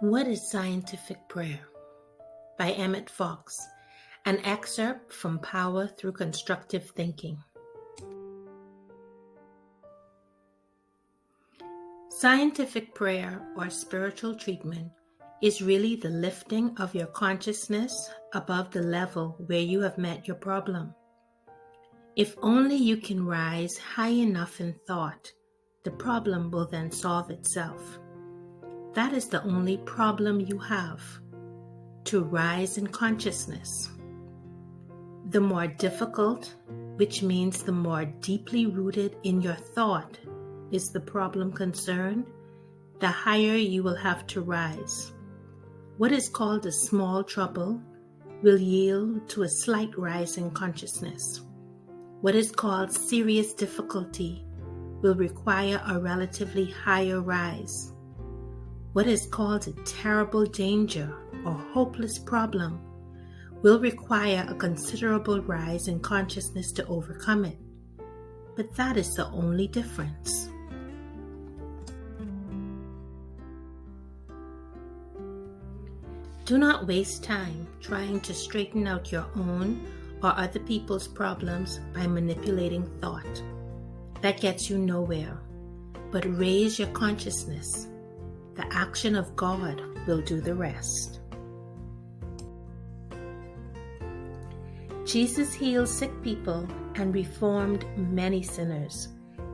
What is Scientific Prayer? By Emmet Fox, an excerpt from Power Through Constructive Thinking. Scientific prayer or spiritual treatment is really the lifting of your consciousness above the level where you have met your problem. If only you can rise high enough in thought, the problem will then solve itself. That is the only problem you have, to rise in consciousness. The more difficult, which means the more deeply rooted in your thought, is the problem concerned, the higher you will have to rise. What is called a small trouble will yield to a slight rise in consciousness. What is called serious difficulty will require a relatively higher rise. What is called a terrible danger or hopeless problem will require a considerable rise in consciousness to overcome it. But that is the only difference. Do not waste time trying to straighten out your own or other people's problems by manipulating thought. That gets you nowhere. But raise your consciousness. The action of God will do the rest. Jesus healed sick people and reformed many sinners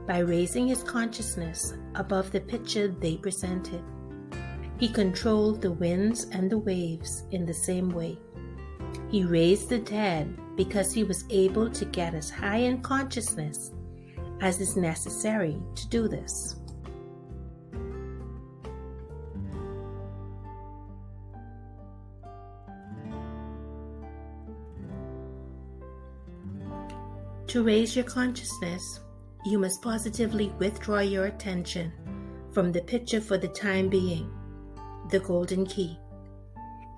by raising his consciousness above the picture they presented. He controlled the winds and the waves in the same way. He raised the dead because he was able to get as high in consciousness as is necessary to do this. To raise your consciousness, you must positively withdraw your attention from the picture for the time being, the golden key,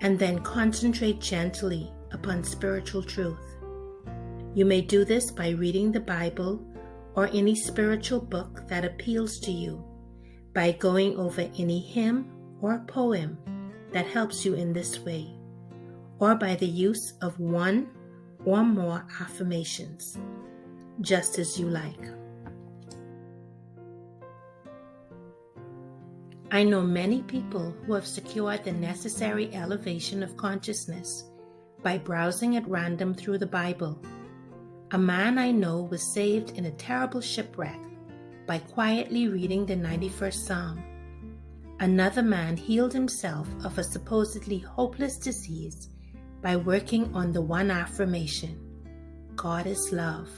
and then concentrate gently upon spiritual truth. You may do this by reading the Bible or any spiritual book that appeals to you, by going over any hymn or poem that helps you in this way, or by the use of one or more affirmations, just as you like. I know many people who have secured the necessary elevation of consciousness by browsing at random through the Bible. A man I know was saved in a terrible shipwreck by quietly reading the 91st Psalm. Another man healed himself of a supposedly hopeless disease by working on the one affirmation, God is love,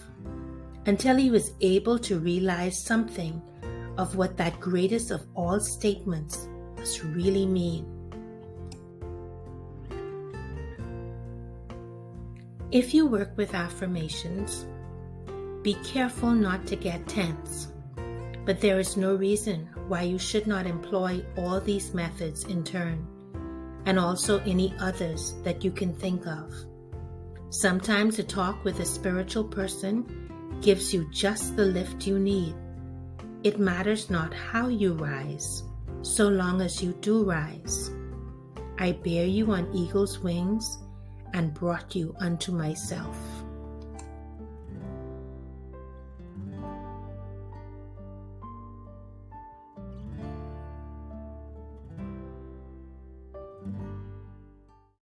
until he was able to realize something of what that greatest of all statements must really mean. If you work with affirmations, be careful not to get tense, but there is no reason why you should not employ all these methods in turn, and also any others that you can think of. Sometimes a talk with a spiritual person gives you just the lift you need. It matters not how you rise, so long as you do rise. I bear you on eagle's wings and brought you unto myself.